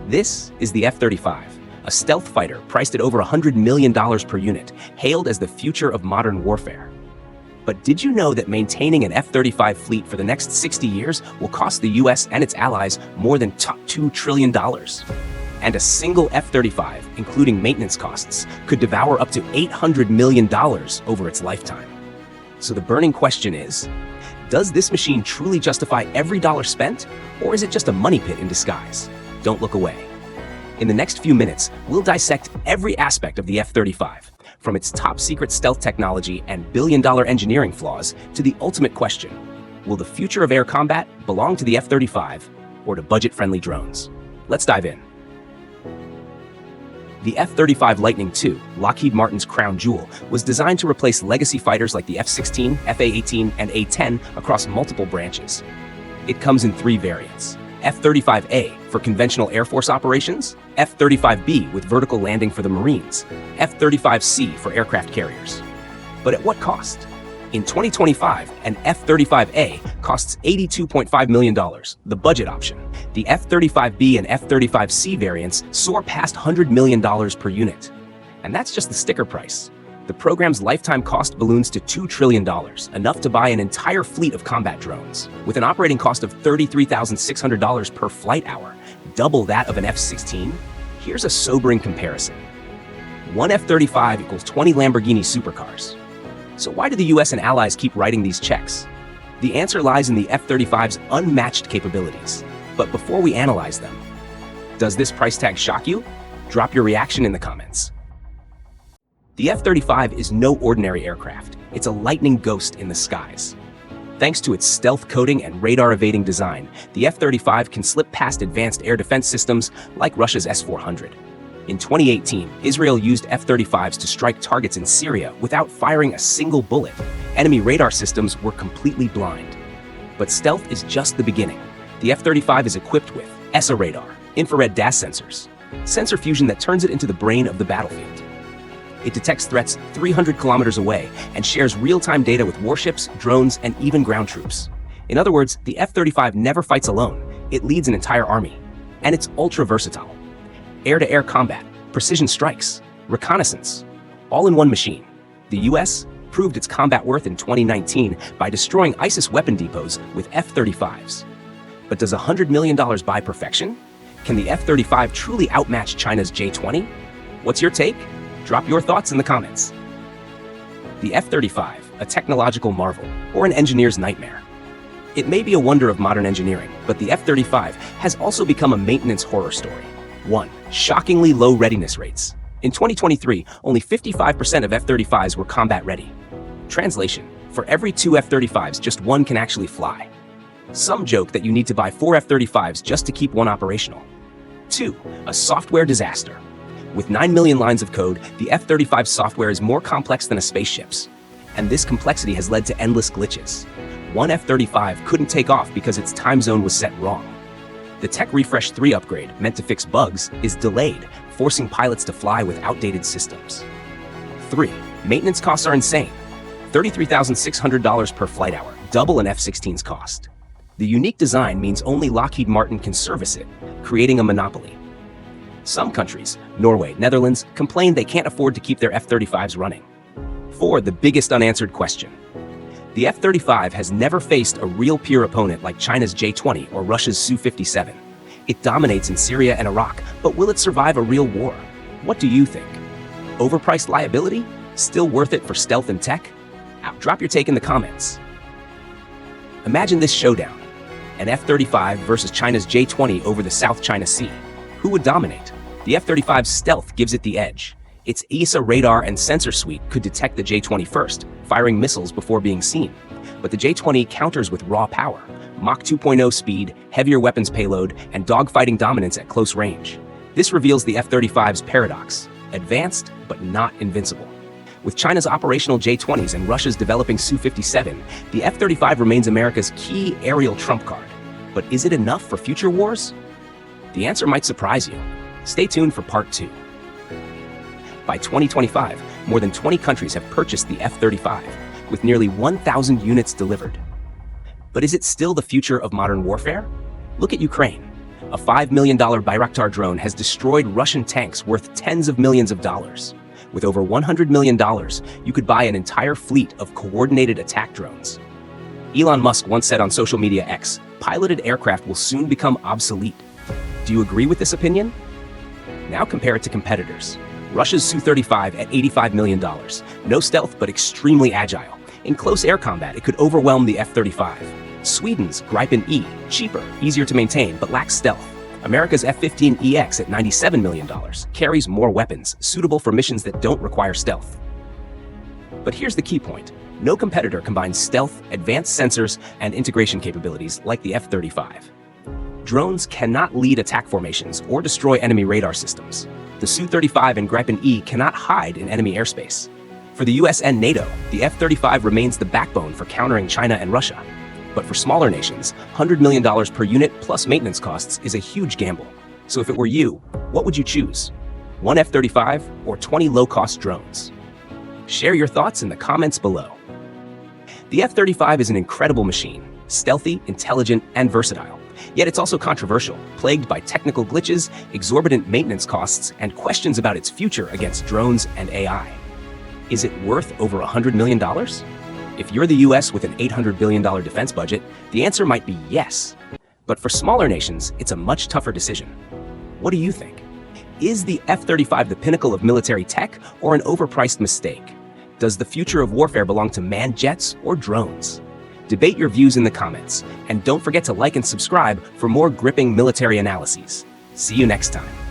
This is the F-35, a stealth fighter priced at over $100 million per unit, hailed as the future of modern warfare. But did you know that maintaining an F-35 fleet for the next 60 years will cost the US and its allies more than $2 trillion? And a single F-35, including maintenance costs, could devour up to $800 million over its lifetime. So the burning question is, does this machine truly justify every dollar spent, or is it just a money pit in disguise? Don't look away. In the next few minutes, we'll dissect every aspect of the F-35, from its top-secret stealth technology and billion-dollar engineering flaws to the ultimate question: will the future of air combat belong to the F-35 or to budget-friendly drones? Let's dive in. The F-35 Lightning II, Lockheed Martin's crown jewel, was designed to replace legacy fighters like the F-16, F-A-18, and A-10 across multiple branches. It comes in three variants: F-35A for conventional Air Force operations, F-35B with vertical landing for the Marines, F-35C for aircraft carriers. But at what cost? In 2025, an F-35A costs $82.5 million, the budget option. The F-35B and F-35C variants soar past $100 million per unit. And that's just the sticker price. The program's lifetime cost balloons to $2 trillion, enough to buy an entire fleet of combat drones. With an operating cost of $33,600 per flight hour, double that of an F-16, here's a sobering comparison. One F-35 equals 20 Lamborghini supercars. So why do the US and allies keep writing these checks? The answer lies in the F-35's unmatched capabilities. But before we analyze them, does this price tag shock you? Drop your reaction in the comments. The F-35 is no ordinary aircraft. It's a lightning ghost in the skies. Thanks to its stealth coating and radar-evading design, the F-35 can slip past advanced air defense systems like Russia's S-400. In 2018, Israel used F-35s to strike targets in Syria without firing a single bullet. Enemy radar systems were completely blind. But stealth is just the beginning. The F-35 is equipped with AESA radar, infrared DAS sensors, sensor fusion that turns it into the brain of the battlefield. It detects threats 300 kilometers away and shares real-time data with warships, drones, and even ground troops. In other words, the F-35 never fights alone. It leads an entire army. And it's ultra-versatile. Air-to-air combat, precision strikes, reconnaissance, all in one machine. The US proved its combat worth in 2019 by destroying ISIS weapon depots with F-35s. But does $100 million buy perfection? Can the F-35 truly outmatch China's J-20? What's your take? Drop your thoughts in the comments. The F-35, a technological marvel or an engineer's nightmare. It may be a wonder of modern engineering, but the F-35 has also become a maintenance horror story. 1. Shockingly low readiness rates. In 2023, only 55% of F-35s were combat ready. Translation: for every 2 F-35s, just one can actually fly. Some joke that you need to buy 4 F-35s just to keep one operational. 2. A software disaster. With 9 million lines of code, the F-35 software is more complex than a spaceship's. And this complexity has led to endless glitches. One F-35 couldn't take off because its time zone was set wrong. The Tech Refresh 3 upgrade, meant to fix bugs, is delayed, forcing pilots to fly with outdated systems. 3. Maintenance costs are insane. $33,600 per flight hour, double an F-16's cost. The unique design means only Lockheed Martin can service it, creating a monopoly. Some countries, Norway, Netherlands, complain they can't afford to keep their F-35s running. 4. The biggest unanswered question. The F-35 has never faced a real peer opponent like China's J-20 or Russia's Su-57. It dominates in Syria and Iraq, but will it survive a real war? What do you think? Overpriced liability? Still worth it for stealth and tech? Drop your take in the comments. Imagine this showdown: an F-35 versus China's J-20 over the South China Sea. Who would dominate? The F-35's stealth gives it the edge. Its AESA radar and sensor suite could detect the J-20 first, firing missiles before being seen. But the J-20 counters with raw power, Mach 2.0 speed, heavier weapons payload, and dogfighting dominance at close range. This reveals the F-35's paradox: advanced, but not invincible. With China's operational J-20s and Russia's developing Su-57, the F-35 remains America's key aerial trump card. But is it enough for future wars? The answer might surprise you. Stay tuned for part 2. By 2025, more than 20 countries have purchased the F-35, with nearly 1,000 units delivered. But is it still the future of modern warfare? Look at Ukraine, A $5 million Bayraktar drone has destroyed Russian tanks worth tens of millions of dollars. With over $100 million, you could buy an entire fleet of coordinated attack drones. Elon Musk once said on social media X, piloted aircraft will soon become obsolete. Do you agree with this opinion? Now compare it to competitors. Russia's Su-35 at $85 million. No stealth, but extremely agile. In close air combat, it could overwhelm the F-35. Sweden's Gripen E, cheaper, easier to maintain, but lacks stealth. America's F-15EX at $97 million, carries more weapons, suitable for missions that don't require stealth. But here's the key point. No competitor combines stealth, advanced sensors, and integration capabilities like the F-35. Drones cannot lead attack formations or destroy enemy radar systems. The Su-35 and Gripen E cannot hide in enemy airspace. For the US and NATO, the F-35 remains the backbone for countering China and Russia. But for smaller nations, $100 million per unit plus maintenance costs is a huge gamble. So if it were you, what would you choose? One F-35 or 20 low-cost drones? Share your thoughts in the comments below. The F-35 is an incredible machine, stealthy, intelligent, and versatile. Yet it's also controversial, plagued by technical glitches, exorbitant maintenance costs, and questions about its future against drones and AI. Is it worth over $100 million? If you're the US with an $800 billion defense budget, the answer might be yes. But for smaller nations, it's a much tougher decision. What do you think? Is the F-35 the pinnacle of military tech or an overpriced mistake? Does the future of warfare belong to manned jets or drones? Debate your views in the comments, and don't forget to like and subscribe for more gripping military analyses. See you next time.